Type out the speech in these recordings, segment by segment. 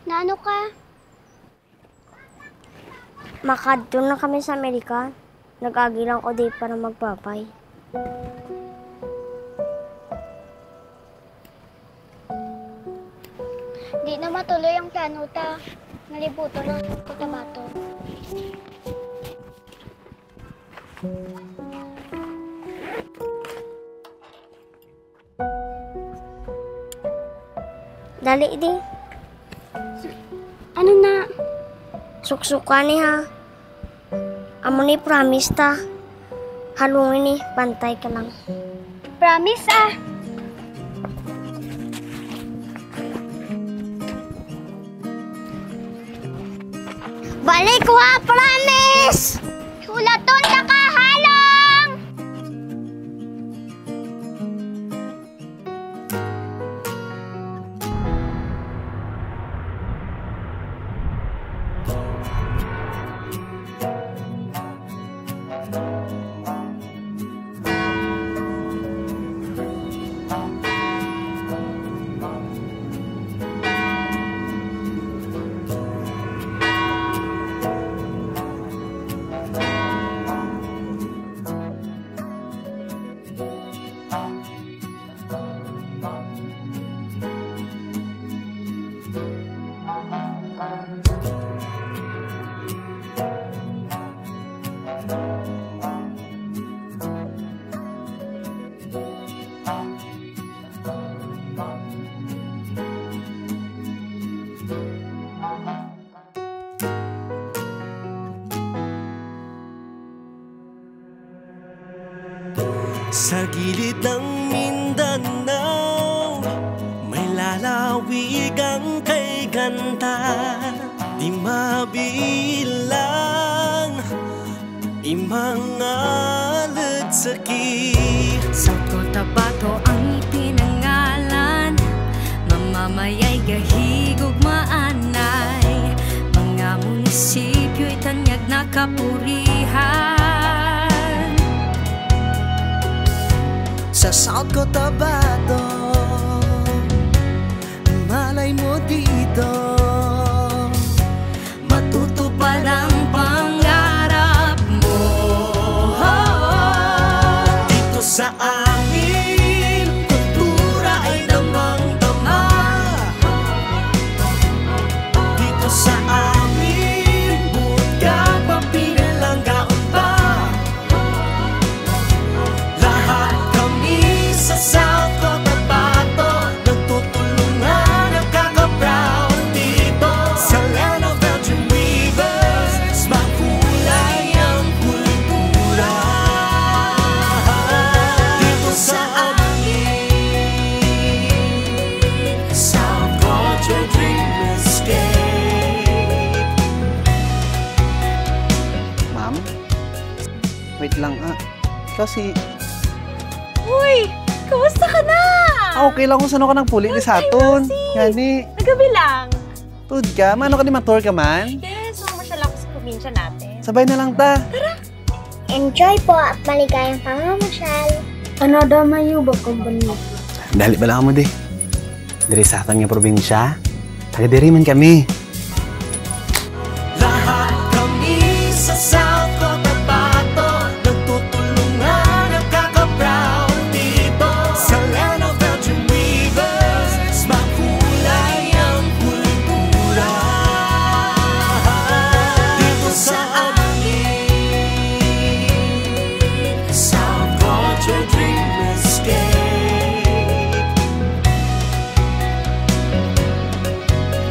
Naano ka? Makadto na kami sa Amerika. Nag-agilang ko di para magpapay. Di na matuloy ang plano ta. Nalibuto na Cotabato. Dali di. Ano na? Suksukan ni ha. Amo ni promise ta. Halungin ni, bantay ka lang. Promise ah. Balik ko ha, promise! Ulaton ka kahalong! Sa gilid ng Mindanao, may lalawig ang kay ganda. Di mabilang imang alagsaki. Sa Cotabato ang ipinangalan, mamamayay gahigog maanay. Mga munisipyo'y tanyag na kapurihan. Sa South Cotabato, malay mo dito, matutupad ang pangarap mo. Dito sa amin, kultura ay damang-dama. Dito sa amin, buot ka pa pinilang gaon pa. Lahat kami sa South Cotabato, nagtutulungan at kaka-proud dito. Sa land of Belgian rivers, makulay ang kultura. Dito sa amin, South Culture Dream Escape. Ma'am? Wait lang kasi... Uy! Kamusta ka na? Okay lang kung saan ka ng puli ni Saturn. Gani. Nagabi lang. Tud ka? Mano ka ni matur ka man? Yes, mamasyal ako sa probinsya natin. Sabay na lang ta. Enjoy po at maligayang pamamasyal. Ano daw mayo ba company? Dali ba lang mo di? Dari sa atin nga probinsya. Taga-diri man kami. Lahat kami sa South Cotabato, nagtutulungan at kaka-proud dito. Sa land of Belgian rivers, makulay ang kultura. Dito sa amin, South Culture Dream Escape.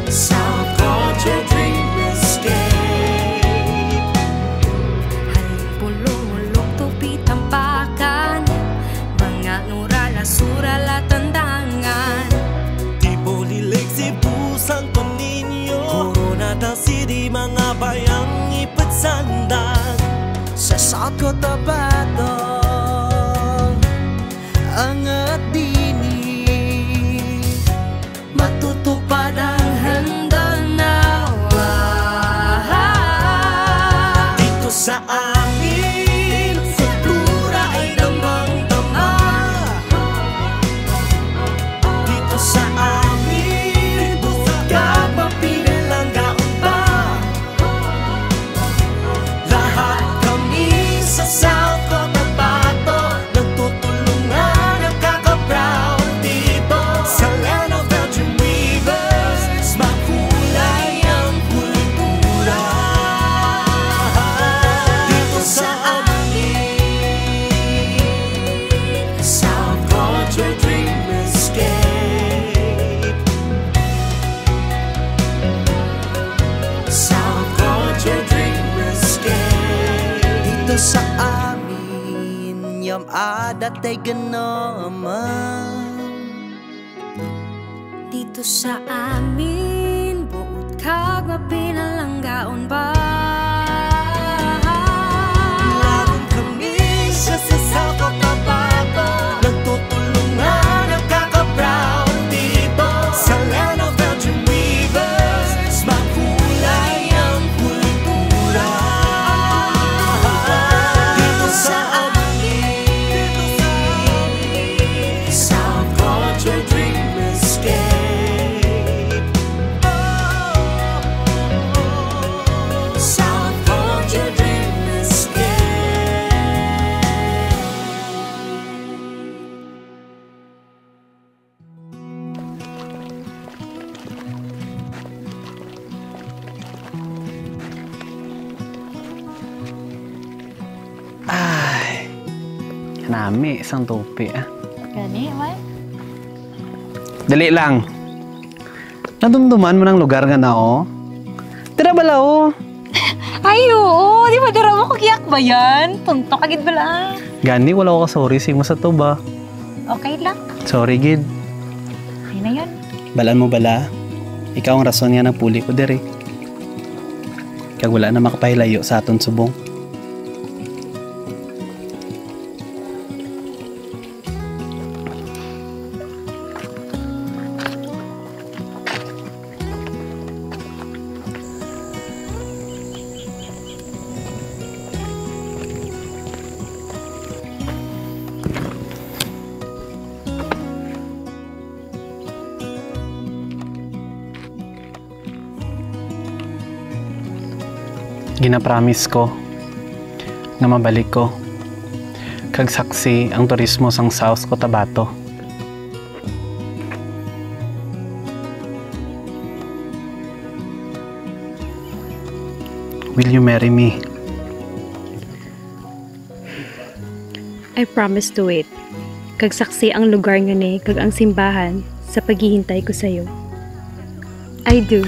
South Culture South Cotabato angat dini matutupad ang handa nawa. dito sa amin. Kultura ay damang-dama dito sa amin. Bukod ka pa pinalanggaon ba? Lahat kami sa South Cotabato nagtutulungan, nagkaka-proud dito sa land of the dream weavers. Makulay ang kultura dito sa amin. South Culture Dream Escape. South Culture Dream Escape. Dito sa amin, yam adat ay ganaman. Dito sa amin, buot kag mapinalanggaon ba? Laban kami sa South Cotabato nagtutulungan, nagkaka-proud dito sa land of the dream weavers. Makulay ang kultura dito sa amin. South Culture Dream Escape. South Culture Dream Escape. Ay, nami, isang topi ah. Gani, may? Dali lang. Nadumduman mo ng lugar nga na oh. Tira bala oh. Ay, oo. Di ba dara mo kagiyak ba yan? Tuntok agad bala. Gani, wala ko ka sorry simo sa to ba? Okay lang. Sorry gid. Ay na yun. Balaan mo bala. Ikaw ang rason nga ng puli ko diri. Kag wala na makapahilayo sa aton subong. Ginapromise ko nga mabalik ko kag saksi ang turismo sang South Cotabato. Will you marry me? I promise to wait. Kag saksi ang lugar nga ni kag ang simbahan sa paghihintay ko sa'yo. I do.